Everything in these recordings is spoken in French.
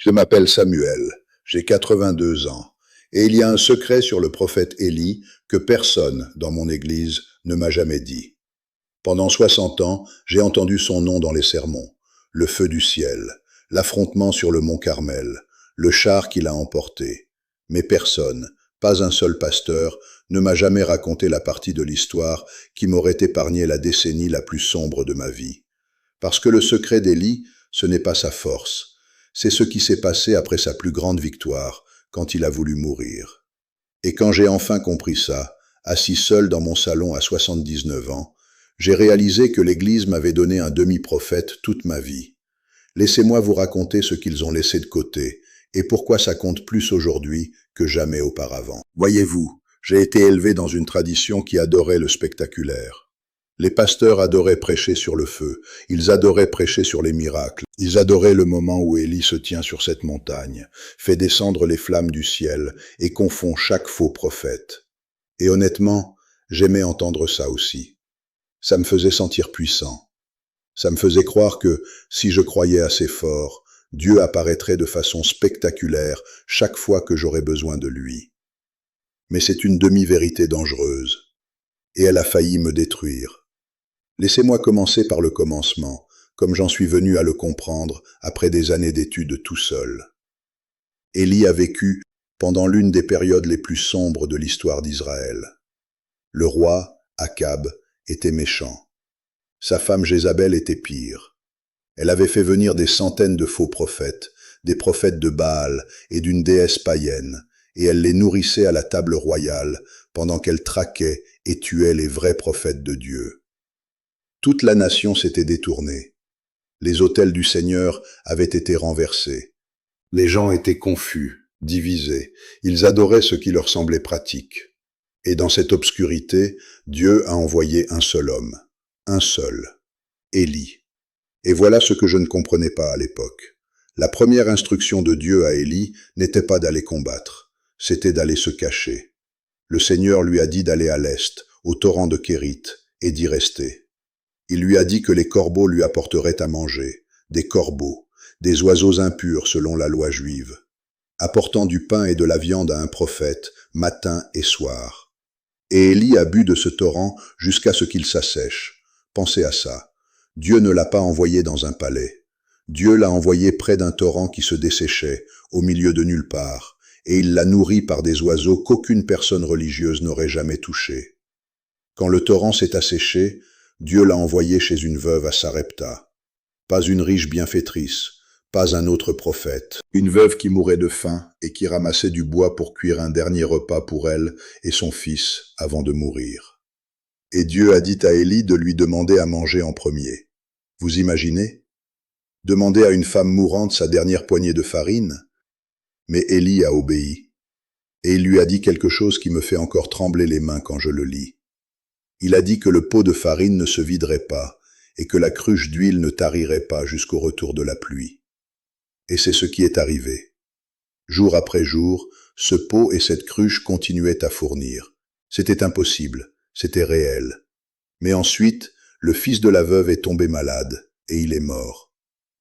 Je m'appelle Samuel, j'ai 82 ans, et il y a un secret sur le prophète Élie que personne dans mon église ne m'a jamais dit. Pendant 60 ans, j'ai entendu son nom dans les sermons, le feu du ciel, l'affrontement sur le mont Carmel, le char qui l'a emporté. Mais personne, pas un seul pasteur, ne m'a jamais raconté la partie de l'histoire qui m'aurait épargné la décennie la plus sombre de ma vie. Parce que le secret d'Élie, ce n'est pas sa force, c'est ce qui s'est passé après sa plus grande victoire, quand il a voulu mourir. Et quand j'ai enfin compris ça, assis seul dans mon salon à 79 ans, j'ai réalisé que l'Église m'avait donné un demi-prophète toute ma vie. Laissez-moi vous raconter ce qu'ils ont laissé de côté, et pourquoi ça compte plus aujourd'hui que jamais auparavant. Voyez-vous, j'ai été élevé dans une tradition qui adorait le spectaculaire. Les pasteurs adoraient prêcher sur le feu, ils adoraient prêcher sur les miracles, ils adoraient le moment où Élie se tient sur cette montagne, fait descendre les flammes du ciel et confond chaque faux prophète. Et honnêtement, j'aimais entendre ça aussi. Ça me faisait sentir puissant. Ça me faisait croire que, si je croyais assez fort, Dieu apparaîtrait de façon spectaculaire chaque fois que j'aurais besoin de lui. Mais c'est une demi-vérité dangereuse, et elle a failli me détruire. Laissez-moi commencer par le commencement, comme j'en suis venu à le comprendre après des années d'études tout seul. Élie a vécu pendant l'une des périodes les plus sombres de l'histoire d'Israël. Le roi, Akab, était méchant. Sa femme Jézabel était pire. Elle avait fait venir des centaines de faux prophètes, des prophètes de Baal et d'une déesse païenne, et elle les nourrissait à la table royale pendant qu'elle traquait et tuait les vrais prophètes de Dieu. Toute la nation s'était détournée. Les autels du Seigneur avaient été renversés. Les gens étaient confus, divisés. Ils adoraient ce qui leur semblait pratique. Et dans cette obscurité, Dieu a envoyé un seul homme. Un seul. Élie. Et voilà ce que je ne comprenais pas à l'époque. La première instruction de Dieu à Élie n'était pas d'aller combattre. C'était d'aller se cacher. Le Seigneur lui a dit d'aller à l'est, au torrent de Kérit, et d'y rester. Il lui a dit que les corbeaux lui apporteraient à manger, des corbeaux, des oiseaux impurs selon la loi juive, apportant du pain et de la viande à un prophète, matin et soir. Et Élie a bu de ce torrent jusqu'à ce qu'il s'assèche. Pensez à ça. Dieu ne l'a pas envoyé dans un palais. Dieu l'a envoyé près d'un torrent qui se desséchait, au milieu de nulle part, et il l'a nourri par des oiseaux qu'aucune personne religieuse n'aurait jamais touchés. Quand le torrent s'est asséché, Dieu l'a envoyé chez une veuve à Sarepta. Pas une riche bienfaitrice, pas un autre prophète. Une veuve qui mourait de faim et qui ramassait du bois pour cuire un dernier repas pour elle et son fils avant de mourir. Et Dieu a dit à Élie de lui demander à manger en premier. Vous imaginez? Demander à une femme mourante sa dernière poignée de farine? Mais Élie a obéi. Et il lui a dit quelque chose qui me fait encore trembler les mains quand je le lis. Il a dit que le pot de farine ne se viderait pas et que la cruche d'huile ne tarirait pas jusqu'au retour de la pluie. Et c'est ce qui est arrivé. Jour après jour, ce pot et cette cruche continuaient à fournir. C'était impossible. C'était réel. Mais ensuite, le fils de la veuve est tombé malade, et il est mort.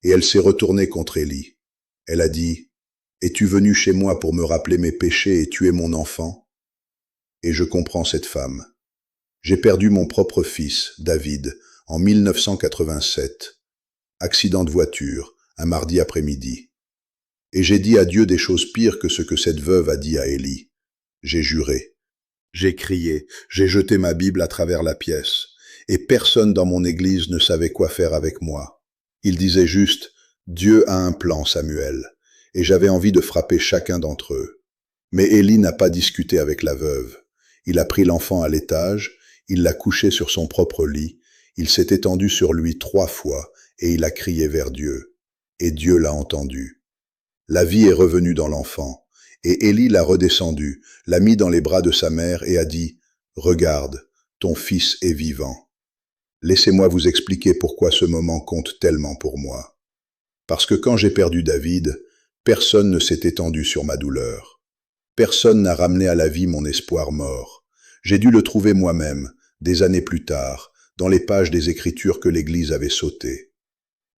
Et elle s'est retournée contre Élie. Elle a dit, « Es-tu venu chez moi pour me rappeler mes péchés et tuer mon enfant ?» Et je comprends cette femme. J'ai perdu mon propre fils, David, en 1987. Accident de voiture, un mardi après-midi. Et j'ai dit à Dieu des choses pires que ce que cette veuve a dit à Élie. J'ai juré. J'ai crié, j'ai jeté ma Bible à travers la pièce, et personne dans mon église ne savait quoi faire avec moi. Il disait juste, « Dieu a un plan, Samuel », et j'avais envie de frapper chacun d'entre eux. Mais Élie n'a pas discuté avec la veuve. Il a pris l'enfant à l'étage, il l'a couché sur son propre lit, il s'est étendu sur lui 3 fois, et il a crié vers Dieu. Et Dieu l'a entendu. La vie est revenue dans l'enfant. Et Élie l'a redescendu, l'a mis dans les bras de sa mère et a dit, « Regarde, ton fils est vivant. » Laissez-moi vous expliquer pourquoi ce moment compte tellement pour moi. Parce que quand j'ai perdu David, personne ne s'est étendu sur ma douleur. Personne n'a ramené à la vie mon espoir mort. J'ai dû le trouver moi-même, des années plus tard, dans les pages des Écritures que l'Église avait sautées.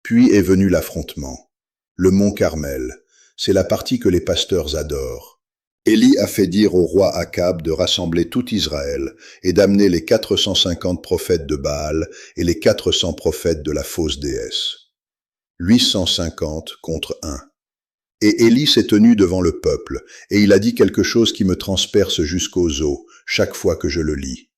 Puis est venu l'affrontement. Le mont Carmel. C'est la partie que les pasteurs adorent. Élie a fait dire au roi Akab de rassembler tout Israël et d'amener les 450 prophètes de Baal et les 400 prophètes de la fausse déesse. 850 contre 1. Et Élie s'est tenu devant le peuple, et il a dit quelque chose qui me transperce jusqu'aux os, chaque fois que je le lis.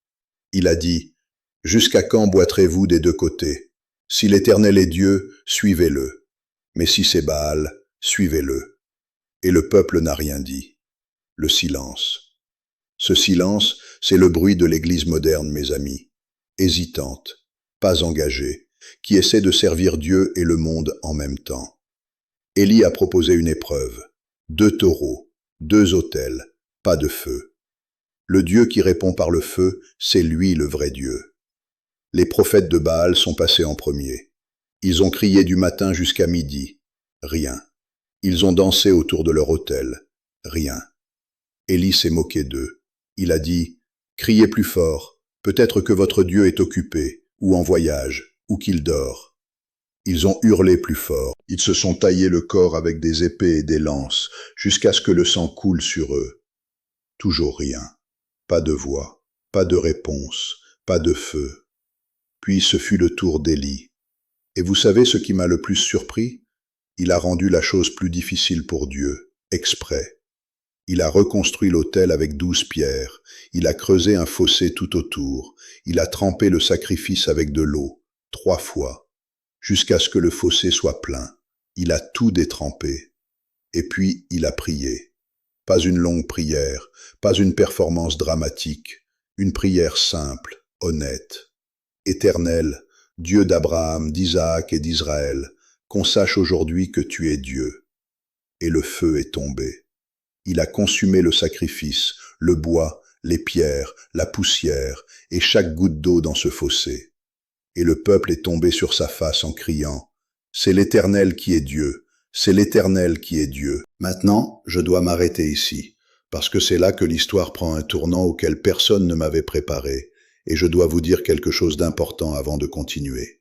Il a dit, « Jusqu'à quand boiterez-vous des deux côtés? Si l'Éternel est Dieu, suivez-le. Mais si c'est Baal, suivez-le. » Et le peuple n'a rien dit. Le silence. Ce silence, c'est le bruit de l'Église moderne, mes amis. Hésitante, pas engagée, qui essaie de servir Dieu et le monde en même temps. Élie a proposé une épreuve. 2 taureaux, 2 autels, pas de feu. Le Dieu qui répond par le feu, c'est lui le vrai Dieu. Les prophètes de Baal sont passés en premier. Ils ont crié du matin jusqu'à midi. Rien. Ils ont dansé autour de leur autel. Rien. Élie s'est moqué d'eux. Il a dit, « Criez plus fort, peut-être que votre Dieu est occupé, ou en voyage, ou qu'il dort. » Ils ont hurlé plus fort. Ils se sont taillés le corps avec des épées et des lances, jusqu'à ce que le sang coule sur eux. Toujours rien. Pas de voix, pas de réponse, pas de feu. Puis ce fut le tour d'Élie. Et vous savez ce qui m'a le plus surpris? Il a rendu la chose plus difficile pour Dieu, exprès. Il a reconstruit l'autel avec 12 pierres, il a creusé un fossé tout autour, il a trempé le sacrifice avec de l'eau, 3 fois, jusqu'à ce que le fossé soit plein. Il a tout détrempé. Et puis il a prié. Pas une longue prière, pas une performance dramatique, une prière simple, honnête. Éternel, Dieu d'Abraham, d'Isaac et d'Israël, qu'on sache aujourd'hui que tu es Dieu. Et le feu est tombé. Il a consumé le sacrifice, le bois, les pierres, la poussière et chaque goutte d'eau dans ce fossé. Et le peuple est tombé sur sa face en criant, « C'est l'Éternel qui est Dieu, c'est l'Éternel qui est Dieu. » Maintenant, je dois m'arrêter ici, parce que c'est là que l'histoire prend un tournant auquel personne ne m'avait préparé, et je dois vous dire quelque chose d'important avant de continuer.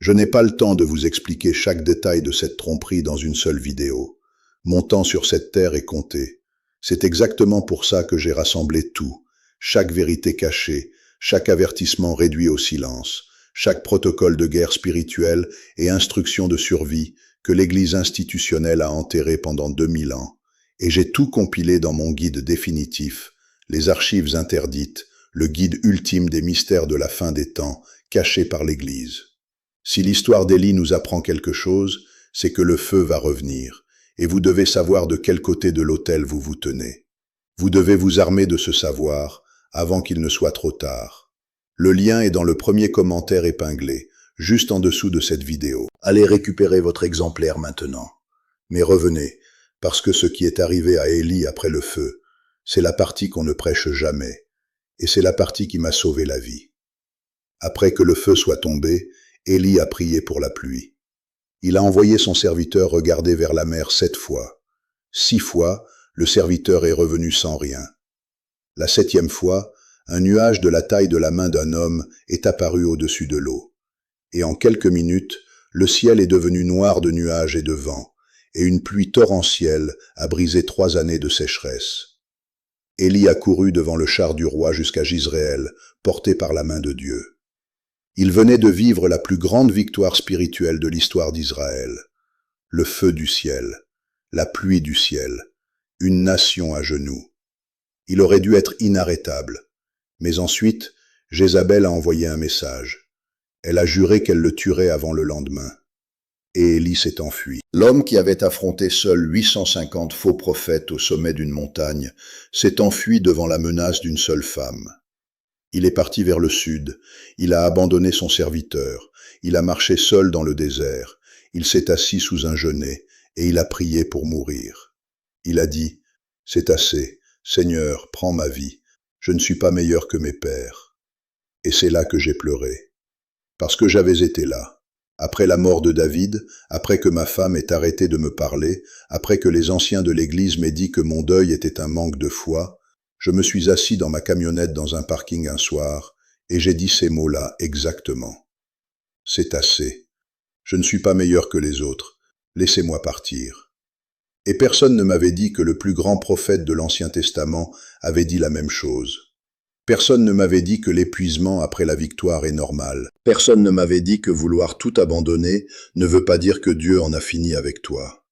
Je n'ai pas le temps de vous expliquer chaque détail de cette tromperie dans une seule vidéo. Mon temps sur cette terre est compté. C'est exactement pour ça que j'ai rassemblé tout, chaque vérité cachée, chaque avertissement réduit au silence, chaque protocole de guerre spirituelle et instruction de survie que l'Église institutionnelle a enterré pendant 2000 ans, et j'ai tout compilé dans mon guide définitif, les archives interdites, le guide ultime des mystères de la fin des temps, caché par l'Église. Si l'histoire d'Élie nous apprend quelque chose, c'est que le feu va revenir, et vous devez savoir de quel côté de l'autel vous vous tenez. Vous devez vous armer de ce savoir avant qu'il ne soit trop tard. Le lien est dans le premier commentaire épinglé, juste en dessous de cette vidéo. Allez récupérer votre exemplaire maintenant. Mais revenez, parce que ce qui est arrivé à Élie après le feu, c'est la partie qu'on ne prêche jamais, et c'est la partie qui m'a sauvé la vie. Après que le feu soit tombé, Élie a prié pour la pluie. Il a envoyé son serviteur regarder vers la mer 7 fois. 6 fois, le serviteur est revenu sans rien. La 7e fois, un nuage de la taille de la main d'un homme est apparu au-dessus de l'eau. Et en quelques minutes, le ciel est devenu noir de nuages et de vent, et une pluie torrentielle a brisé 3 années de sécheresse. Élie a couru devant le char du roi jusqu'à Jizréel, porté par la main de Dieu. Il venait de vivre la plus grande victoire spirituelle de l'histoire d'Israël. Le feu du ciel, la pluie du ciel, une nation à genoux. Il aurait dû être inarrêtable. Mais ensuite, Jézabel a envoyé un message. Elle a juré qu'elle le tuerait avant le lendemain. Et Élie s'est enfui. L'homme qui avait affronté seul 850 faux prophètes au sommet d'une montagne s'est enfui devant la menace d'une seule femme. Il est parti vers le sud, il a abandonné son serviteur, il a marché seul dans le désert, il s'est assis sous un genêt et il a prié pour mourir. Il a dit, « C'est assez, Seigneur, prends ma vie, je ne suis pas meilleur que mes pères. » Et c'est là que j'ai pleuré, parce que j'avais été là. Après la mort de David, après que ma femme ait arrêté de me parler, après que les anciens de l'Église m'aient dit que mon deuil était un manque de foi, je me suis assis dans ma camionnette dans un parking un soir, et j'ai dit ces mots-là exactement. C'est assez. Je ne suis pas meilleur que les autres. Laissez-moi partir. Et personne ne m'avait dit que le plus grand prophète de l'Ancien Testament avait dit la même chose. Personne ne m'avait dit que l'épuisement après la victoire est normal. Personne ne m'avait dit que vouloir tout abandonner ne veut pas dire que Dieu en a fini avec toi.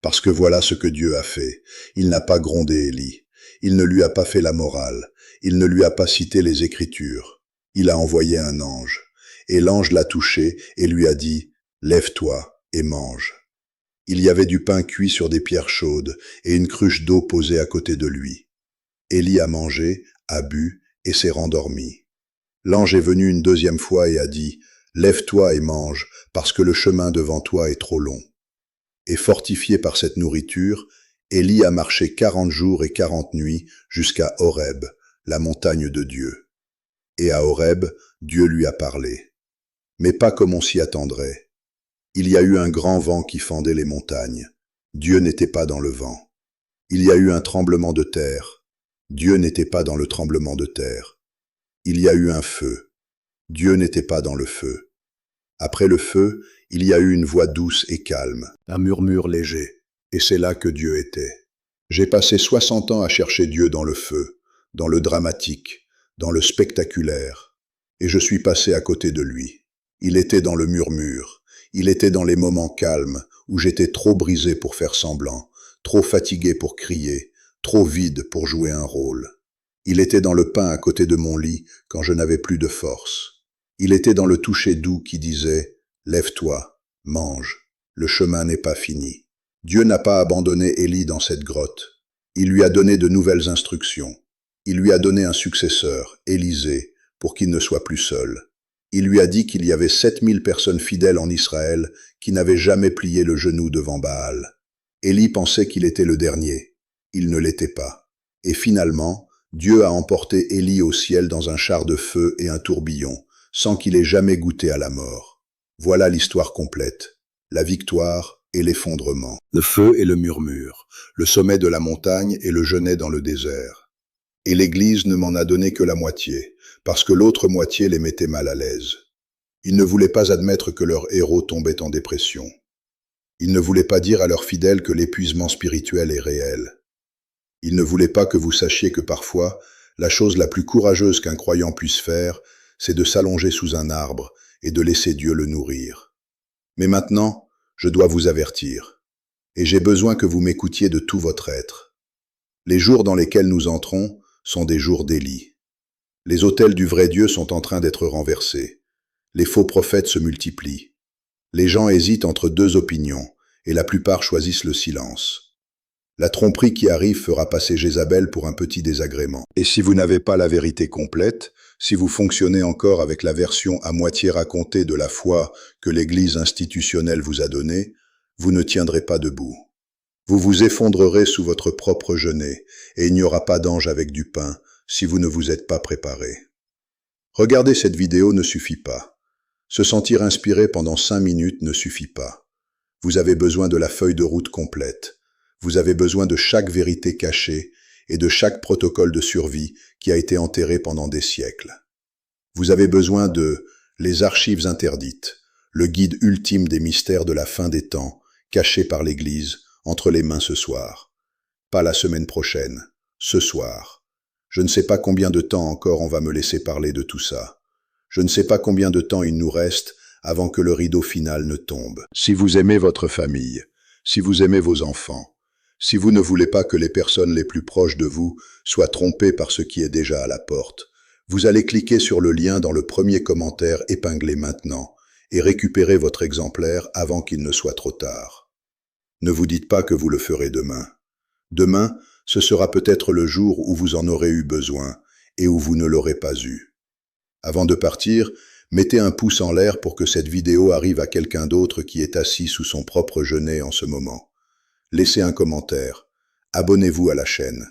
Parce que voilà ce que Dieu a fait. Il n'a pas grondé Élie. Il ne lui a pas fait la morale. Il ne lui a pas cité les Écritures. Il a envoyé un ange. Et l'ange l'a touché et lui a dit « Lève-toi et mange ». Il y avait du pain cuit sur des pierres chaudes et une cruche d'eau posée à côté de lui. Élie a mangé, a bu et s'est rendormi. L'ange est venu une deuxième fois et a dit « Lève-toi et mange, parce que le chemin devant toi est trop long ». Et fortifié par cette nourriture, Élie a marché 40 jours et 40 nuits jusqu'à Horeb, la montagne de Dieu. Et à Horeb, Dieu lui a parlé. Mais pas comme on s'y attendrait. Il y a eu un grand vent qui fendait les montagnes. Dieu n'était pas dans le vent. Il y a eu un tremblement de terre. Dieu n'était pas dans le tremblement de terre. Il y a eu un feu. Dieu n'était pas dans le feu. Après le feu, il y a eu une voix douce et calme, un murmure léger, et c'est là que Dieu était. J'ai passé 60 ans à chercher Dieu dans le feu, dans le dramatique, dans le spectaculaire, et je suis passé à côté de lui. Il était dans le murmure, il était dans les moments calmes, où j'étais trop brisé pour faire semblant, trop fatigué pour crier, trop vide pour jouer un rôle. Il était dans le pain à côté de mon lit quand je n'avais plus de force. Il était dans le toucher doux qui disait « Lève-toi, mange, le chemin n'est pas fini ». Dieu n'a pas abandonné Élie dans cette grotte. Il lui a donné de nouvelles instructions. Il lui a donné un successeur, Élisée, pour qu'il ne soit plus seul. Il lui a dit qu'il y avait 7000 personnes fidèles en Israël qui n'avaient jamais plié le genou devant Baal. Élie pensait qu'il était le dernier. Il ne l'était pas. Et finalement, Dieu a emporté Élie au ciel dans un char de feu et un tourbillon, sans qu'il ait jamais goûté à la mort. Voilà l'histoire complète. La victoire et l'effondrement. Le feu et le murmure. Le sommet de la montagne et le genêt dans le désert. Et l'Église ne m'en a donné que la moitié, parce que l'autre moitié les mettait mal à l'aise. Ils ne voulaient pas admettre que leur héros tombait en dépression. Ils ne voulaient pas dire à leurs fidèles que l'épuisement spirituel est réel. Ils ne voulaient pas que vous sachiez que parfois, la chose la plus courageuse qu'un croyant puisse faire, c'est de s'allonger sous un arbre et de laisser Dieu le nourrir. Mais maintenant, je dois vous avertir, et j'ai besoin que vous m'écoutiez de tout votre être. Les jours dans lesquels nous entrons sont des jours d'Élie. Les autels du vrai Dieu sont en train d'être renversés. Les faux prophètes se multiplient. Les gens hésitent entre deux opinions, et la plupart choisissent le silence. La tromperie qui arrive fera passer Jézabel pour un petit désagrément. Et si vous n'avez pas la vérité complète, si vous fonctionnez encore avec la version à moitié racontée de la foi que l'Église institutionnelle vous a donnée, vous ne tiendrez pas debout. Vous vous effondrerez sous votre propre genêt, et il n'y aura pas d'ange avec du pain si vous ne vous êtes pas préparé. Regarder cette vidéo ne suffit pas. Se sentir inspiré pendant 5 minutes ne suffit pas. Vous avez besoin de la feuille de route complète. Vous avez besoin de chaque vérité cachée et de chaque protocole de survie qui a été enterré pendant des siècles. Vous avez besoin de les archives interdites, le guide ultime des mystères de la fin des temps, caché par l'Église, entre les mains ce soir. Pas la semaine prochaine, ce soir. Je ne sais pas combien de temps encore on va me laisser parler de tout ça. Je ne sais pas combien de temps il nous reste avant que le rideau final ne tombe. Si vous aimez votre famille, si vous aimez vos enfants, si vous ne voulez pas que les personnes les plus proches de vous soient trompées par ce qui est déjà à la porte, vous allez cliquer sur le lien dans le premier commentaire épinglé maintenant et récupérer votre exemplaire avant qu'il ne soit trop tard. Ne vous dites pas que vous le ferez demain. Demain, ce sera peut-être le jour où vous en aurez eu besoin et où vous ne l'aurez pas eu. Avant de partir, mettez un pouce en l'air pour que cette vidéo arrive à quelqu'un d'autre qui est assis sous son propre genêt en ce moment. Laissez un commentaire, abonnez-vous à la chaîne.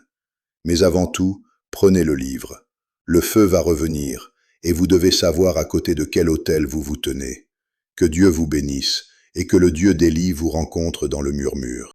Mais avant tout, prenez le livre. Le feu va revenir, et vous devez savoir à côté de quel autel vous vous tenez. Que Dieu vous bénisse, et que le Dieu d'Élie vous rencontre dans le murmure.